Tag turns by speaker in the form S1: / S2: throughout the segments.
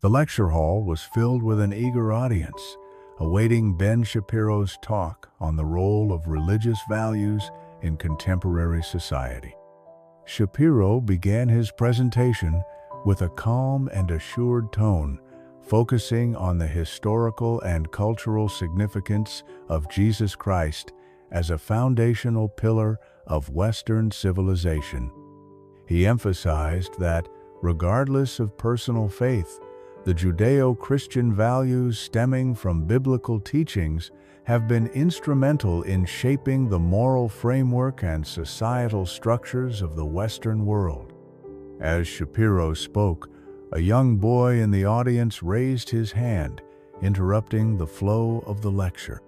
S1: The lecture hall was filled with an eager audience, awaiting Ben Shapiro's talk on the role of religious values in contemporary society. Shapiro began his presentation with a calm and assured tone, focusing on the historical and cultural significance of Jesus Christ as a foundational pillar of Western civilization. He emphasized that, regardless of personal faith, the Judeo-Christian values stemming from biblical teachings have been instrumental in shaping the moral framework and societal structures of the Western world. As Shapiro spoke, a young boy in the audience raised his hand, interrupting the flow of the lecture.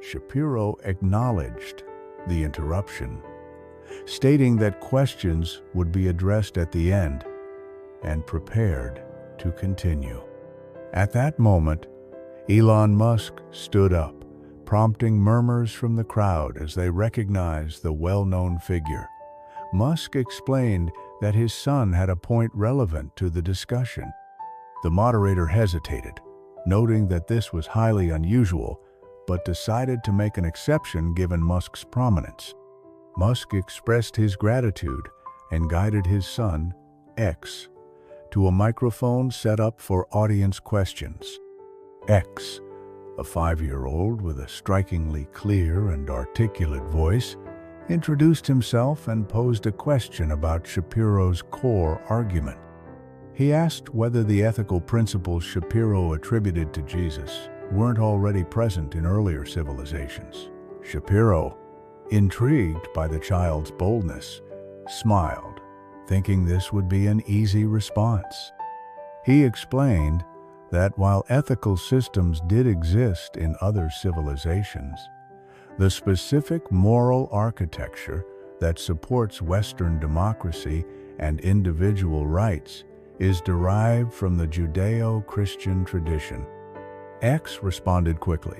S1: Shapiro acknowledged the interruption, stating that questions would be addressed at the end, and prepared to continue. At that moment, Elon Musk stood up, prompting murmurs from the crowd as they recognized the well-known figure. Musk explained that his son had a point relevant to the discussion. The moderator hesitated, noting that this was highly unusual, but decided to make an exception given Musk's prominence. Musk expressed his gratitude and guided his son, X, to a microphone set up for audience questions. X, a 5-year-old with a strikingly clear and articulate voice, introduced himself and posed a question about Shapiro's core argument. He asked whether the ethical principles Shapiro attributed to Jesus weren't already present in earlier civilizations. Shapiro, intrigued by the child's boldness, smiled, thinking this would be an easy response. He explained that while ethical systems did exist in other civilizations, the specific moral architecture that supports Western democracy and individual rights is derived from the Judeo-Christian tradition. X responded quickly,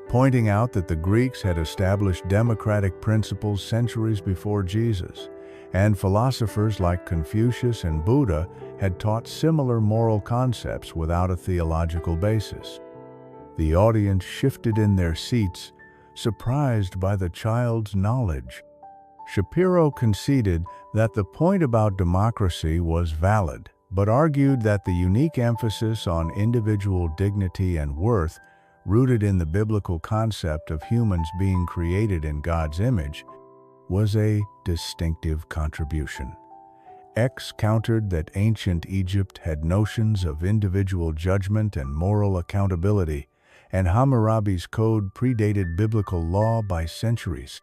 S1: pointing out that the Greeks had established democratic principles centuries before Jesus, and philosophers like Confucius and Buddha had taught similar moral concepts without a theological basis. The audience shifted in their seats, surprised by the child's knowledge. Shapiro conceded that the point about democracy was valid, but argued that the unique emphasis on individual dignity and worth, rooted in the biblical concept of humans being created in God's image, was a distinctive contribution. X countered that ancient Egypt had notions of individual judgment and moral accountability, and Hammurabi's code predated biblical law by centuries.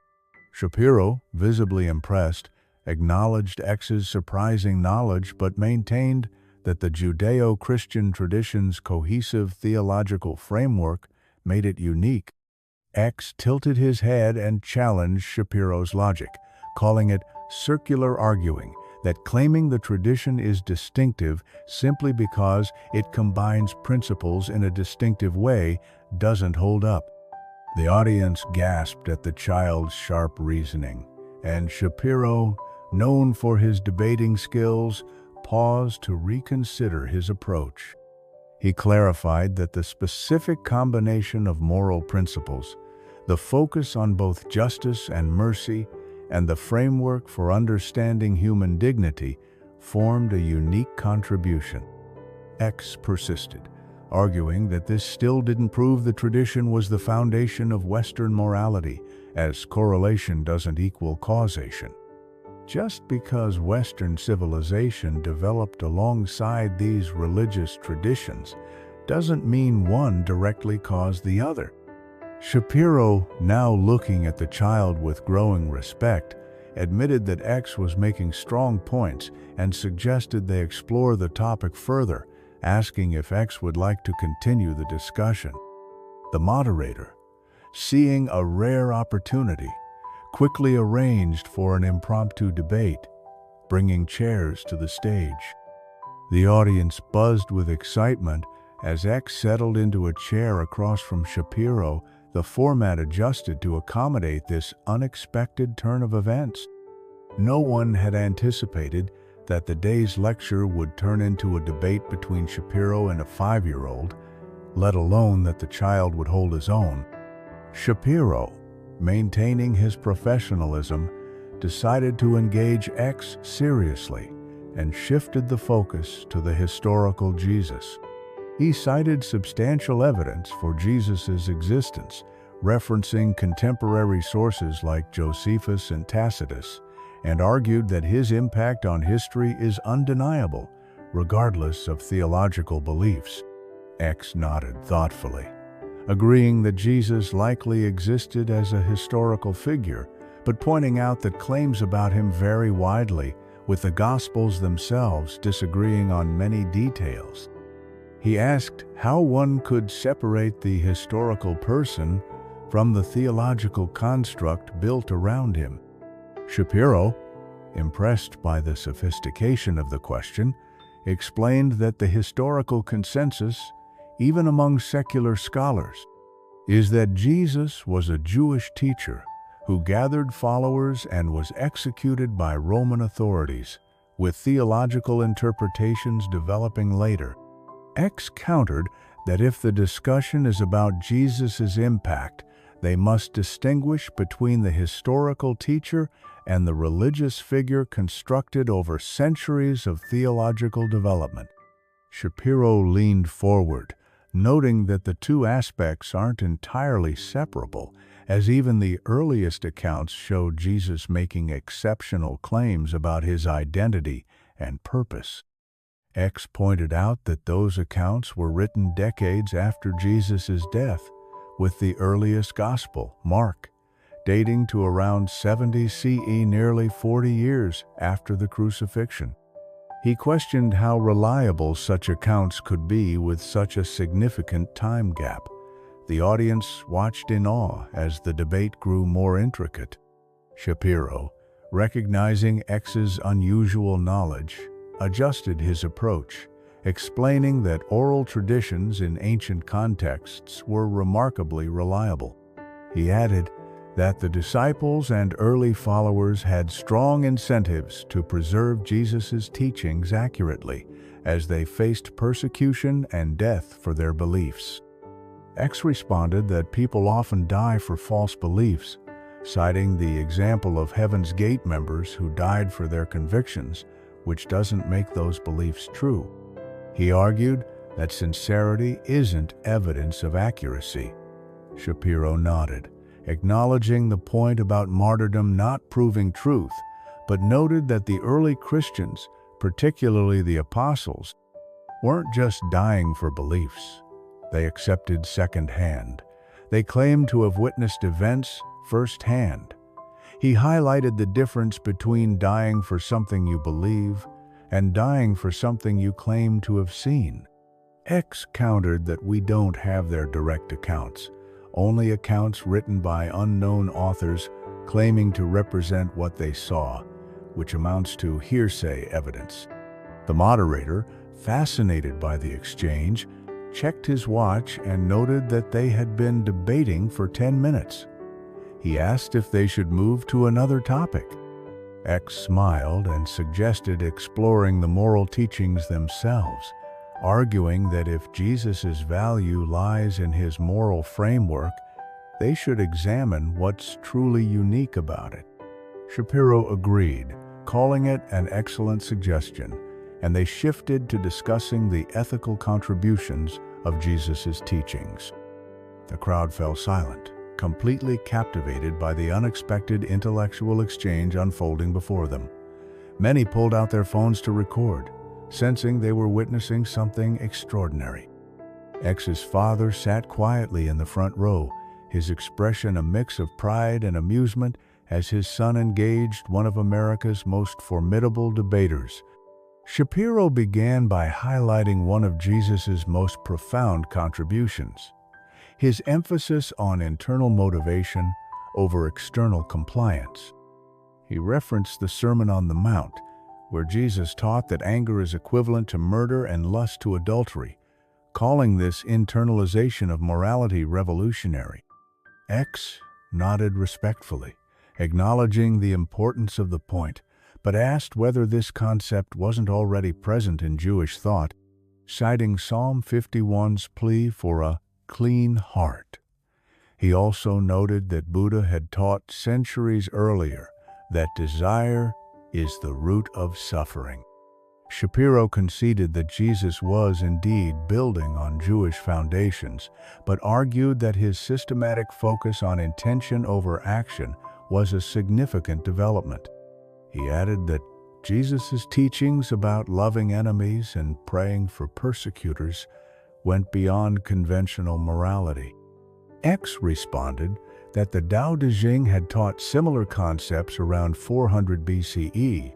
S1: Shapiro, visibly impressed, acknowledged X's surprising knowledge but maintained that the Judeo-Christian tradition's cohesive theological framework made it unique. X tilted his head and challenged Shapiro's logic, calling it circular arguing, that claiming the tradition is distinctive simply because it combines principles in a distinctive way doesn't hold up. The audience gasped at the child's sharp reasoning, and Shapiro, known for his debating skills, paused to reconsider his approach. He clarified that the specific combination of moral principles, the focus on both justice and mercy, and the framework for understanding human dignity formed a unique contribution. X persisted, arguing that this still didn't prove the tradition was the foundation of Western morality, as correlation doesn't equal causation. Just because Western civilization developed alongside these religious traditions doesn't mean one directly caused the other. Shapiro, now looking at the child with growing respect, admitted that X was making strong points and suggested they explore the topic further, asking if X would like to continue the discussion. The moderator, seeing a rare opportunity, quickly arranged for an impromptu debate, bringing chairs to the stage. The audience buzzed with excitement as X settled into a chair across from Shapiro. The format adjusted to accommodate this unexpected turn of events. No one had anticipated that the day's lecture would turn into a debate between Shapiro and a 5-year-old, let alone that the child would hold his own. Shapiro, maintaining his professionalism, decided to engage X seriously and shifted the focus to the historical Jesus. He cited substantial evidence for Jesus' existence, referencing contemporary sources like Josephus and Tacitus, and argued that his impact on history is undeniable, regardless of theological beliefs. X nodded thoughtfully, agreeing that Jesus likely existed as a historical figure, but pointing out that claims about him vary widely, with the Gospels themselves disagreeing on many details. He asked how one could separate the historical person from the theological construct built around him. Shapiro, impressed by the sophistication of the question, explained that the historical consensus, even among secular scholars, is that Jesus was a Jewish teacher who gathered followers and was executed by Roman authorities, with theological interpretations developing later. X countered that if the discussion is about Jesus' impact, they must distinguish between the historical teacher and the religious figure constructed over centuries of theological development. Shapiro leaned forward, noting that the two aspects aren't entirely separable, as even the earliest accounts show Jesus making exceptional claims about his identity and purpose. X pointed out that those accounts were written decades after Jesus' death, with the earliest gospel, Mark, dating to around 70 CE, nearly 40 years after the crucifixion. He questioned how reliable such accounts could be with such a significant time gap. The audience watched in awe as the debate grew more intricate. Shapiro, recognizing X's unusual knowledge, adjusted his approach, explaining that oral traditions in ancient contexts were remarkably reliable. He added that the disciples and early followers had strong incentives to preserve Jesus' teachings accurately as they faced persecution and death for their beliefs. X responded that people often die for false beliefs, citing the example of Heaven's Gate members who died for their convictions, which doesn't make those beliefs true. He argued that sincerity isn't evidence of accuracy. Shapiro nodded, acknowledging the point about martyrdom not proving truth, but noted that the early Christians, particularly the apostles, weren't just dying for beliefs. They accepted secondhand. They claimed to have witnessed events firsthand. He highlighted the difference between dying for something you believe and dying for something you claim to have seen. X countered that we don't have their direct accounts, only accounts written by unknown authors claiming to represent what they saw, which amounts to hearsay evidence. The moderator, fascinated by the exchange, checked his watch and noted that they had been debating for 10 minutes. He asked if they should move to another topic. X smiled and suggested exploring the moral teachings themselves, arguing that if Jesus' value lies in his moral framework, they should examine what's truly unique about it. Shapiro agreed, calling it an excellent suggestion, and they shifted to discussing the ethical contributions of Jesus' teachings. The crowd fell silent, completely captivated by the unexpected intellectual exchange unfolding before them. Many pulled out their phones to record, sensing they were witnessing something extraordinary. X's father sat quietly in the front row, his expression a mix of pride and amusement as his son engaged one of America's most formidable debaters. Shapiro began by highlighting one of Jesus' most profound contributions: his emphasis on internal motivation over external compliance. He referenced the Sermon on the Mount, where Jesus taught that anger is equivalent to murder and lust to adultery, calling this internalization of morality revolutionary. X nodded respectfully, acknowledging the importance of the point, but asked whether this concept wasn't already present in Jewish thought, citing Psalm 51's plea for a clean heart. He also noted that Buddha had taught centuries earlier that desire is the root of suffering. Shapiro conceded that Jesus was indeed building on Jewish foundations, but argued that his systematic focus on intention over action was a significant development. He added that Jesus' teachings about loving enemies and praying for persecutors went beyond conventional morality. X responded that the Tao Te Ching had taught similar concepts around 400 BCE,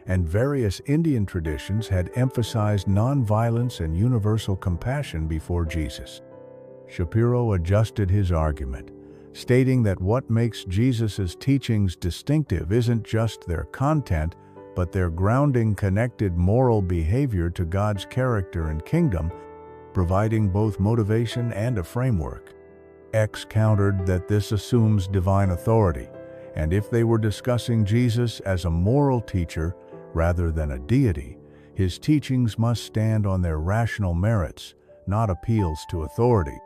S1: and various Indian traditions had emphasized nonviolence and universal compassion before Jesus. Shapiro adjusted his argument, stating that what makes Jesus' teachings distinctive isn't just their content, but their grounding connected moral behavior to God's character and kingdom, providing both motivation and a framework. X countered that this assumes divine authority, and if they were discussing Jesus as a moral teacher rather than a deity, his teachings must stand on their rational merits, not appeals to authority.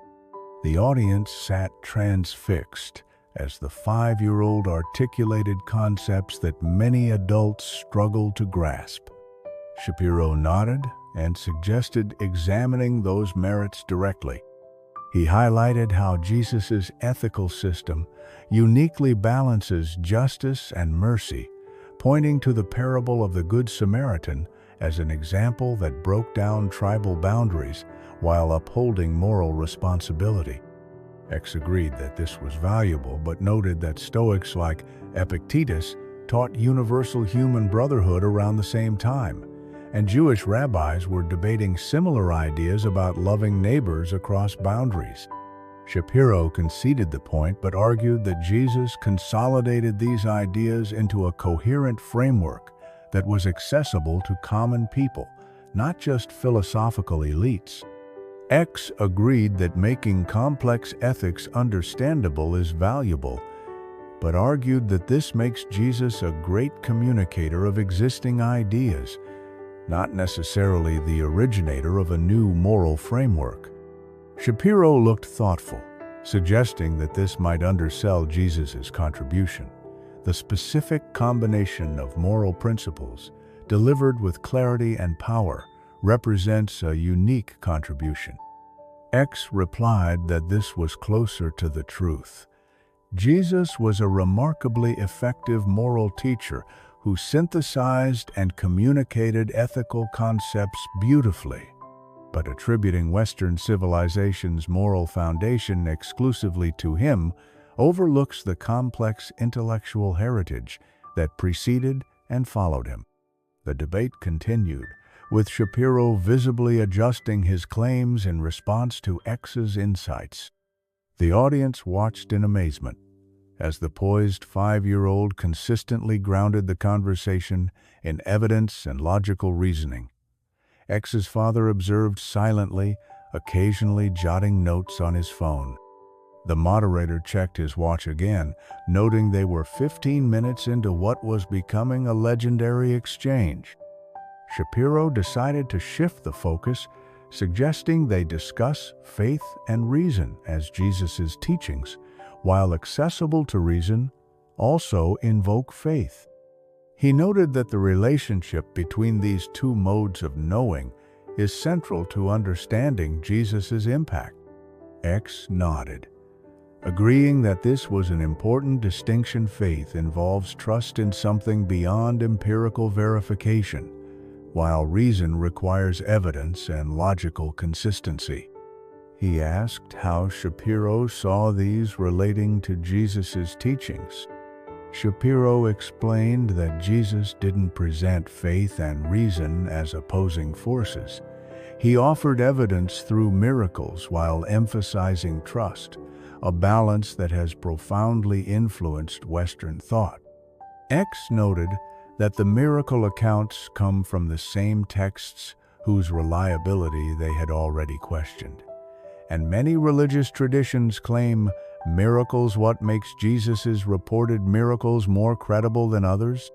S1: The audience sat transfixed as the 5-year-old articulated concepts that many adults struggle to grasp. Shapiro nodded and suggested examining those merits directly. He highlighted how Jesus' ethical system uniquely balances justice and mercy, pointing to the parable of the Good Samaritan as an example that broke down tribal boundaries while upholding moral responsibility. X agreed that this was valuable, but noted that Stoics like Epictetus taught universal human brotherhood around the same time, and Jewish rabbis were debating similar ideas about loving neighbors across boundaries. Shapiro conceded the point, but argued that Jesus consolidated these ideas into a coherent framework that was accessible to common people, not just philosophical elites. X agreed that making complex ethics understandable is valuable, but argued that this makes Jesus a great communicator of existing ideas, not necessarily the originator of a new moral framework. Shapiro looked thoughtful, suggesting that this might undersell Jesus' contribution. The specific combination of moral principles, delivered with clarity and power, represents a unique contribution. X replied that this was closer to the truth. Jesus was a remarkably effective moral teacher who synthesized and communicated ethical concepts beautifully. But attributing Western civilization's moral foundation exclusively to him overlooks the complex intellectual heritage that preceded and followed him. The debate continued, with Shapiro visibly adjusting his claims in response to X's insights. The audience watched in amazement as the poised 5-year-old consistently grounded the conversation in evidence and logical reasoning. X's father observed silently, occasionally jotting notes on his phone. The moderator checked his watch again, noting they were 15 minutes into what was becoming a legendary exchange. Shapiro decided to shift the focus, suggesting they discuss faith and reason as Jesus' teachings, while accessible to reason, also invoke faith. He noted that the relationship between these two modes of knowing is central to understanding Jesus' impact. X nodded, agreeing that this was an important distinction. Faith involves trust in something beyond empirical verification, while reason requires evidence and logical consistency. He asked how Shapiro saw these relating to Jesus' teachings. Shapiro explained that Jesus didn't present faith and reason as opposing forces. He offered evidence through miracles while emphasizing trust, a balance that has profoundly influenced Western thought. X noted that the miracle accounts come from the same texts whose reliability they had already questioned. And many religious traditions claim miracles. What makes Jesus' reported miracles more credible than others?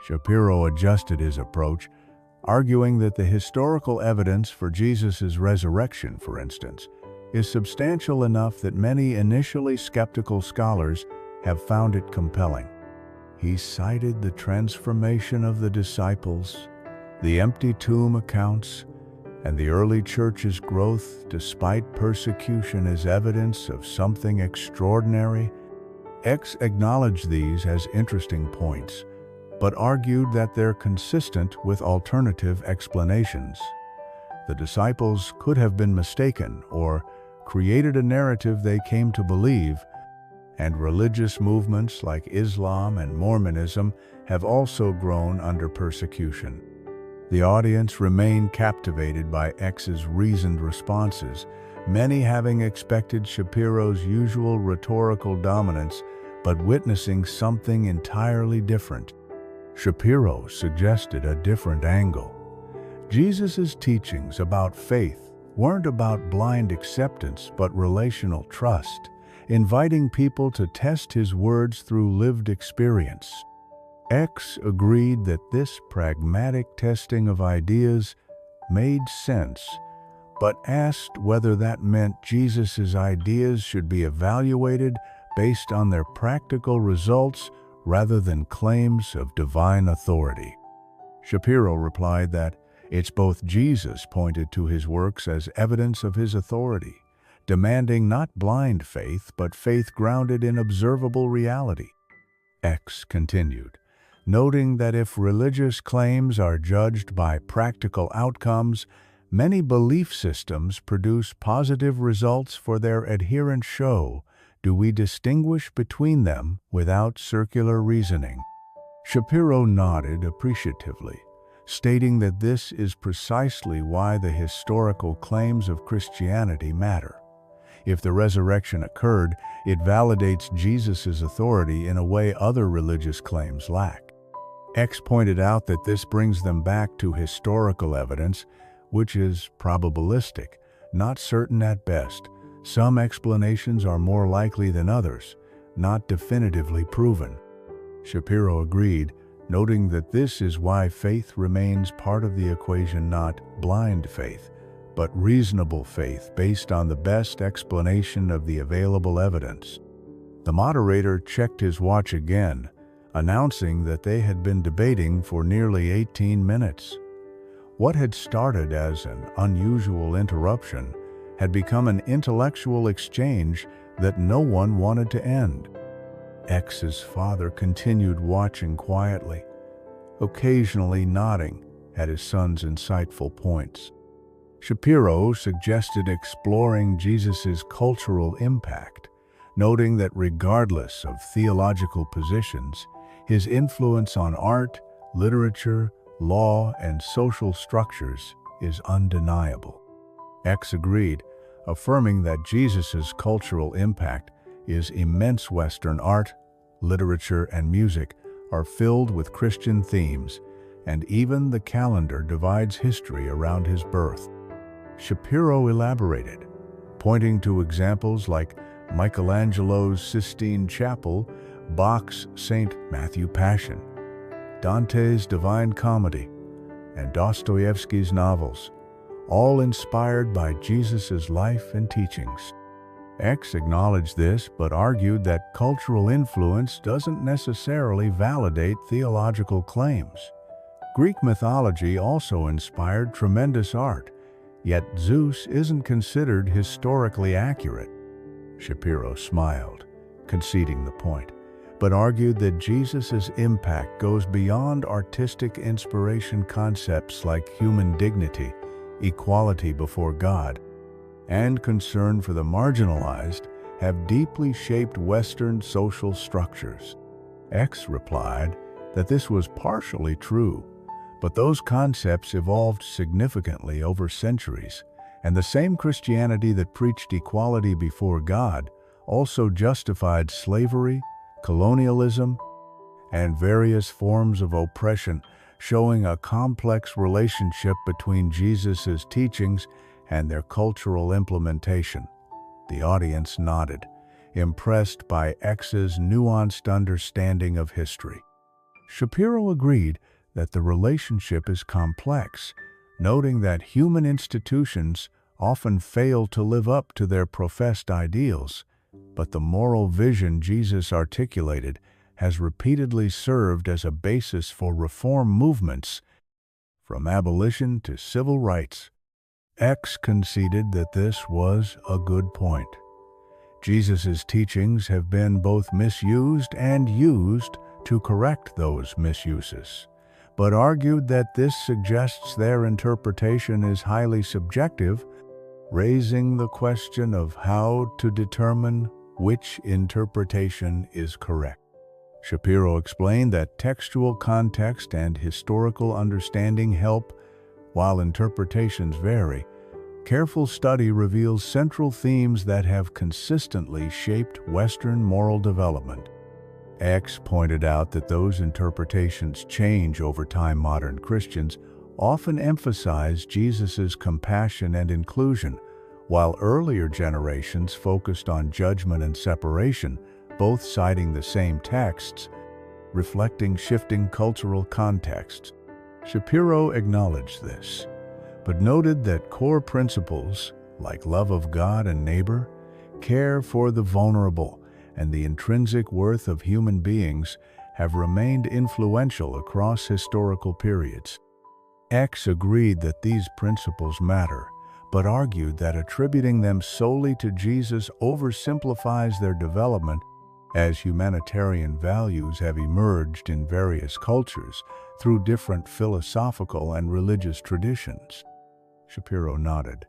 S1: Shapiro adjusted his approach, arguing that the historical evidence for Jesus' resurrection, for instance, is substantial enough that many initially skeptical scholars have found it compelling. He cited the transformation of the disciples, the empty tomb accounts, and the early church's growth despite persecution as evidence of something extraordinary. X acknowledged these as interesting points, but argued that they're consistent with alternative explanations. The disciples could have been mistaken or created a narrative they came to believe, and religious movements like Islam and Mormonism have also grown under persecution. The audience remained captivated by X's reasoned responses, many having expected Shapiro's usual rhetorical dominance, but witnessing something entirely different. Shapiro suggested a different angle. Jesus' teachings about faith weren't about blind acceptance but relational trust, inviting people to test his words through lived experience. X agreed that this pragmatic testing of ideas made sense, but asked whether that meant Jesus' ideas should be evaluated based on their practical results rather than claims of divine authority. Shapiro replied that it's both. Jesus pointed to his works as evidence of his authority, demanding not blind faith but faith grounded in observable reality. X continued, noting that if religious claims are judged by practical outcomes, many belief systems produce positive results for their adherents. Do we distinguish between them without circular reasoning? Shapiro nodded appreciatively, stating that this is precisely why the historical claims of Christianity matter. If the resurrection occurred, it validates Jesus' authority in a way other religious claims lack. X pointed out that this brings them back to historical evidence, which is probabilistic, not certain at best. Some explanations are more likely than others, not definitively proven. Shapiro agreed, noting that this is why faith remains part of the equation, not blind faith, but reasonable faith based on the best explanation of the available evidence. The moderator checked his watch again, announcing that they had been debating for nearly 18 minutes. What had started as an unusual interruption had become an intellectual exchange that no one wanted to end. X's father continued watching quietly, occasionally nodding at his son's insightful points. Shapiro suggested exploring Jesus' cultural impact, noting that regardless of theological positions, his influence on art, literature, law, and social structures is undeniable. X agreed, affirming that Jesus' cultural impact is immense. Western art, literature, and music are filled with Christian themes, and even the calendar divides history around his birth. Shapiro elaborated, pointing to examples like Michelangelo's Sistine Chapel, Bach's St. Matthew Passion, Dante's Divine Comedy, and Dostoevsky's novels, all inspired by Jesus' life and teachings. X acknowledged this but argued that cultural influence doesn't necessarily validate theological claims. Greek mythology also inspired tremendous art, yet Zeus isn't considered historically accurate. Shapiro smiled, conceding the point, but argued that Jesus' impact goes beyond artistic inspiration. Concepts like human dignity, equality before God, and concern for the marginalized have deeply shaped Western social structures. X replied that this was partially true, but those concepts evolved significantly over centuries, and the same Christianity that preached equality before God also justified slavery, colonialism, and various forms of oppression, showing a complex relationship between Jesus' teachings and their cultural implementation. The audience nodded, impressed by X's nuanced understanding of history. Shapiro agreed that the relationship is complex, noting that human institutions often fail to live up to their professed ideals, but the moral vision Jesus articulated has repeatedly served as a basis for reform movements, from abolition to civil rights. X conceded that this was a good point. Jesus' teachings have been both misused and used to correct those misuses, but argued that this suggests their interpretation is highly subjective, raising the question of how to determine which interpretation is correct. Shapiro explained that textual context and historical understanding help, while interpretations vary. Careful study reveals central themes that have consistently shaped Western moral development. X pointed out that those interpretations change over time. Modern Christians often emphasize Jesus' compassion and inclusion, while earlier generations focused on judgment and separation, both citing the same texts, reflecting shifting cultural contexts. Shapiro acknowledged this, but noted that core principles like love of God and neighbor, care for the vulnerable, and the intrinsic worth of human beings have remained influential across historical periods. X agreed that these principles matter, but argued that attributing them solely to Jesus oversimplifies their development, as humanitarian values have emerged in various cultures through different philosophical and religious traditions. Shapiro nodded,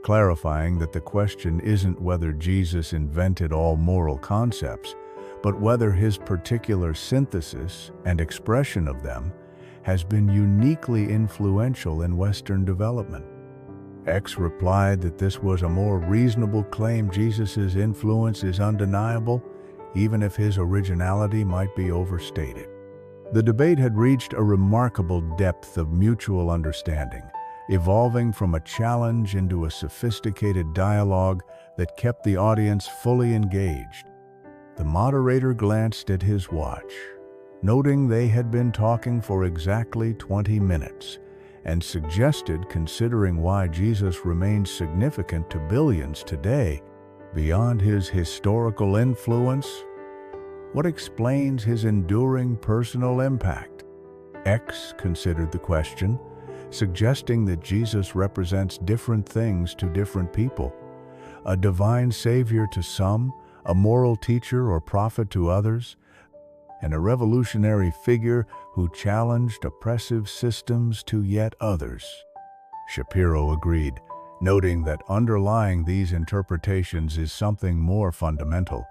S1: clarifying that the question isn't whether Jesus invented all moral concepts, but whether his particular synthesis and expression of them has been uniquely influential in Western development. X replied that this was a more reasonable claim. Jesus' influence is undeniable, even if his originality might be overstated. The debate had reached a remarkable depth of mutual understanding, evolving from a challenge into a sophisticated dialogue that kept the audience fully engaged. The moderator glanced at his watch, noting they had been talking for exactly 20 minutes, and suggested considering why Jesus remains significant to billions today. Beyond his historical influence, what explains his enduring personal impact? X considered the question, suggesting that Jesus represents different things to different people, a divine savior to some, a moral teacher or prophet to others, and a revolutionary figure who challenged oppressive systems to yet others. Shapiro agreed, noting that underlying these interpretations is something more fundamental.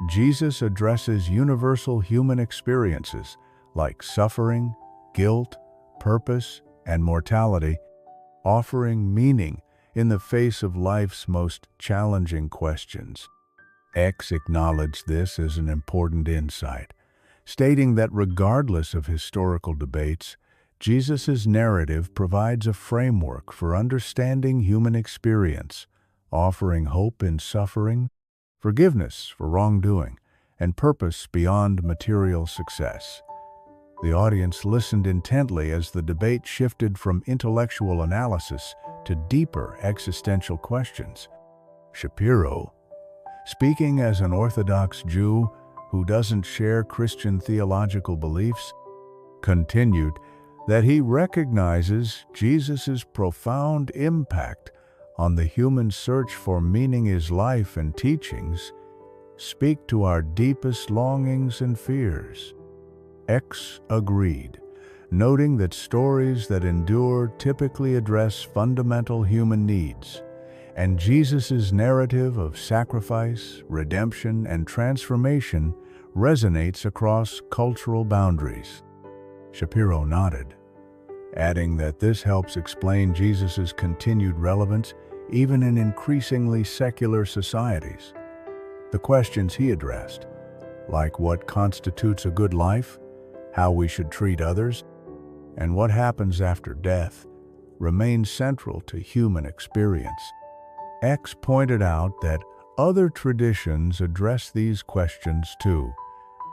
S1: Jesus addresses universal human experiences like suffering, guilt, purpose, and mortality, offering meaning in the face of life's most challenging questions. X acknowledged this as an important insight, stating that regardless of historical debates, Jesus' narrative provides a framework for understanding human experience, offering hope in suffering, forgiveness for wrongdoing, and purpose beyond material success. The audience listened intently as the debate shifted from intellectual analysis to deeper existential questions. Shapiro, speaking as an Orthodox Jew who doesn't share Christian theological beliefs, continued that he recognizes Jesus' profound impact on the human search for meaning. His life and teachings speak to our deepest longings and fears. X agreed, noting that stories that endure typically address fundamental human needs, and Jesus' narrative of sacrifice, redemption, and transformation resonates across cultural boundaries. Shapiro nodded, adding that this helps explain Jesus' continued relevance even in increasingly secular societies. The questions he addressed, like what constitutes a good life, how we should treat others, and what happens after death, remain central to human experience. X pointed out that other traditions address these questions too,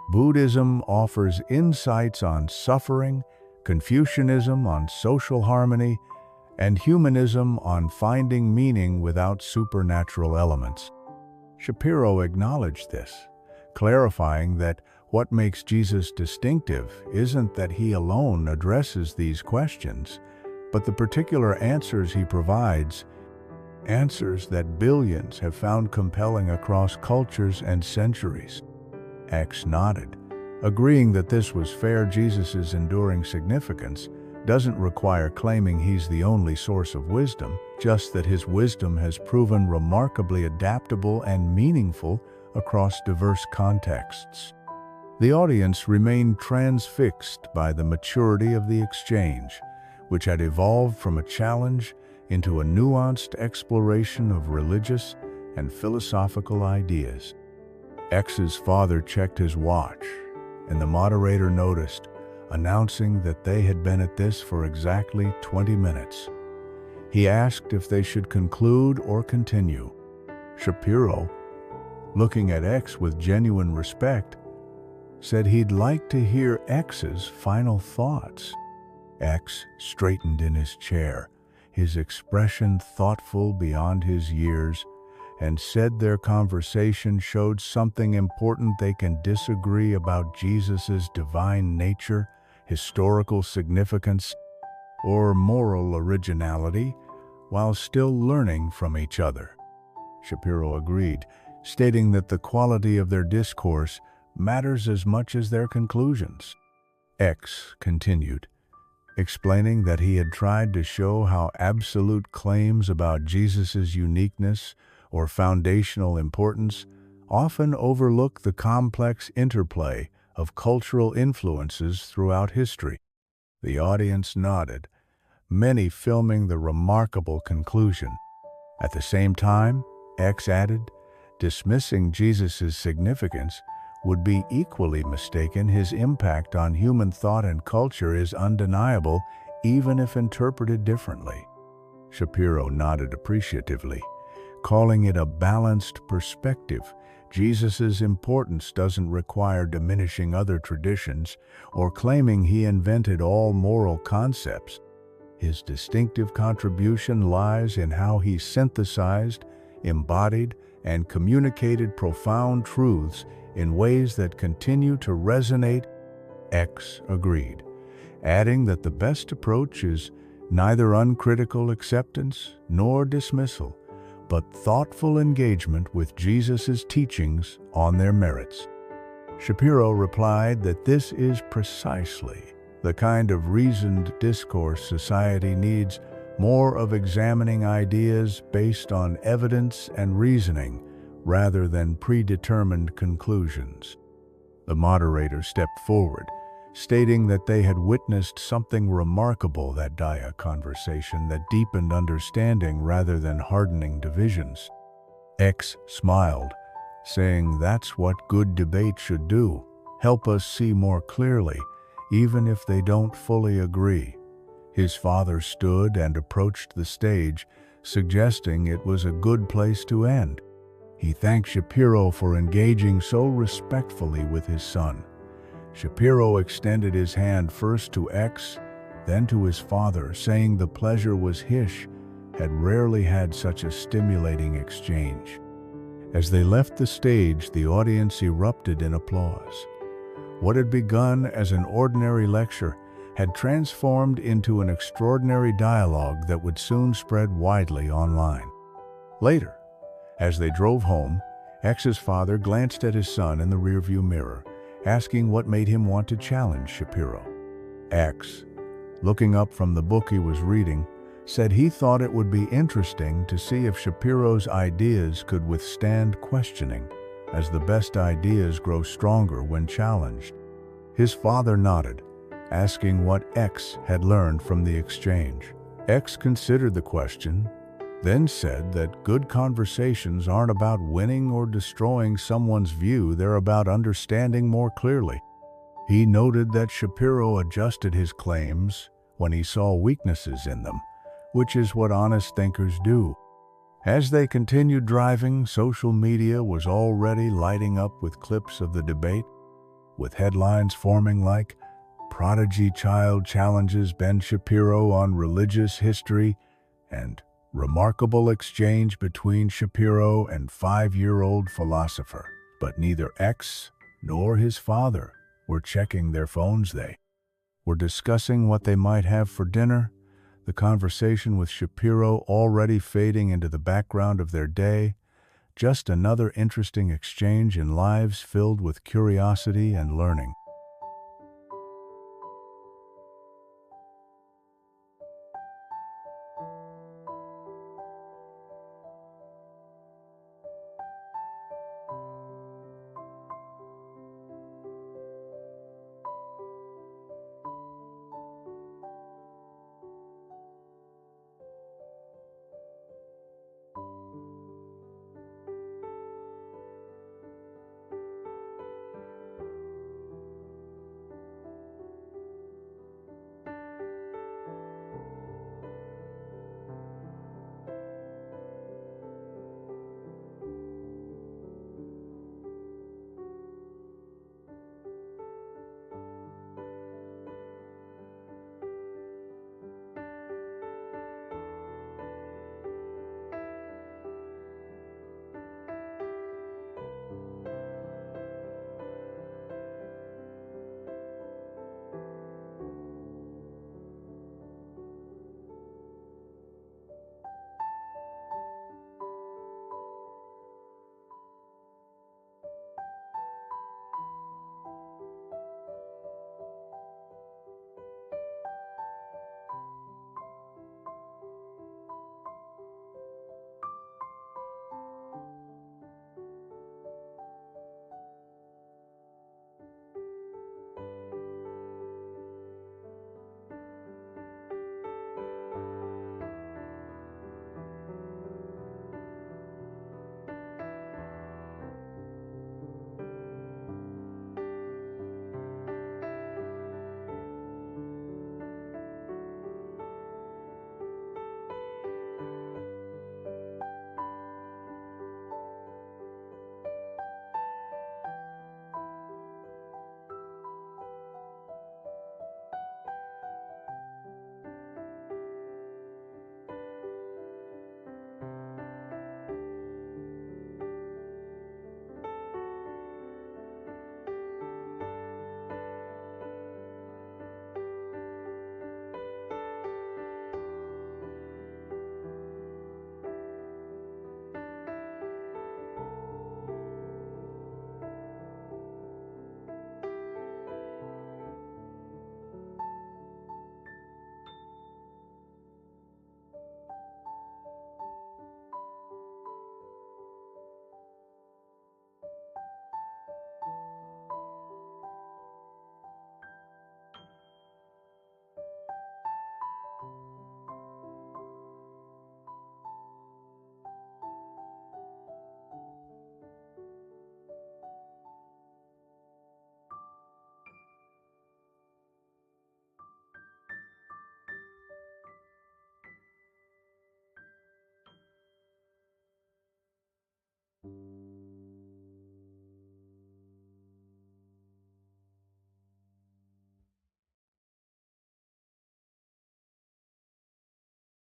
S1: Buddhism offers insights on suffering, Confucianism on social harmony, and humanism on finding meaning without supernatural elements. Shapiro acknowledged this, clarifying that what makes Jesus distinctive isn't that he alone addresses these questions, but the particular answers he provides, answers that billions have found compelling across cultures and centuries. X nodded, agreeing that this was fair. Jesus's enduring significance doesn't require claiming he's the only source of wisdom, just that his wisdom has proven remarkably adaptable and meaningful across diverse contexts. The audience remained transfixed by the maturity of the exchange, which had evolved from a challenge into a nuanced exploration of religious and philosophical ideas. X's father checked his watch, and the moderator noticed, announcing that they had been at this for exactly 20 minutes. He asked if they should conclude or continue. Shapiro, looking at X with genuine respect, said he'd like to hear X's final thoughts. X straightened in his chair, his expression thoughtful beyond his years, and said their conversation showed something important. They can disagree about Jesus's divine nature, historical significance, or moral originality, while still learning from each other. Shapiro agreed, stating that the quality of their discourse matters as much as their conclusions. X continued, explaining that he had tried to show how absolute claims about Jesus's uniqueness or foundational importance often overlook the complex interplay of cultural influences throughout history. The audience nodded, many filming the remarkable conclusion. At the same time, X added, dismissing Jesus's significance would be equally mistaken. His impact on human thought and culture is undeniable, even if interpreted differently. Shapiro nodded appreciatively, calling it a balanced perspective. Jesus's importance doesn't require diminishing other traditions or claiming he invented all moral concepts. His distinctive contribution lies in how he synthesized, embodied, and communicated profound truths in ways that continue to resonate. X agreed, adding that the best approach is neither uncritical acceptance nor dismissal, but thoughtful engagement with Jesus's teachings on their merits. Shapiro replied that this is precisely the kind of reasoned discourse society needs, more of examining ideas based on evidence and reasoning rather than predetermined conclusions. The moderator stepped forward, stating that they had witnessed something remarkable that conversation that deepened understanding rather than hardening divisions. X smiled, saying that's what good debate should do, help us see more clearly, even if they don't fully agree. His father stood and approached the stage, suggesting it was a good place to end. He thanked Shapiro for engaging so respectfully with his son. Shapiro extended his hand first to X, then to his father, saying the pleasure was his, had rarely had such a stimulating exchange. As they left the stage, the audience erupted in applause. What had begun as an ordinary lecture had transformed into an extraordinary dialogue that would soon spread widely online. Later, as they drove home, X's father glanced at his son in the rearview mirror, asking what made him want to challenge Shapiro. X, looking up from the book he was reading, said he thought it would be interesting to see if Shapiro's ideas could withstand questioning, as the best ideas grow stronger when challenged. His father nodded, asking what X had learned from the exchange. X considered the question, then said that good conversations aren't about winning or destroying someone's view, they're about understanding more clearly. He noted that Shapiro adjusted his claims when he saw weaknesses in them, which is what honest thinkers do. As they continued driving, social media was already lighting up with clips of the debate. with headlines forming like "Prodigy Child Challenges Ben Shapiro on Religious History" and "Remarkable Exchange Between Shapiro and Five-Year-Old Philosopher." But neither X nor his father were checking their phones. They were discussing what they might have for dinner, the conversation with Shapiro already fading into the background of their day, just another interesting exchange in lives filled with curiosity and learning.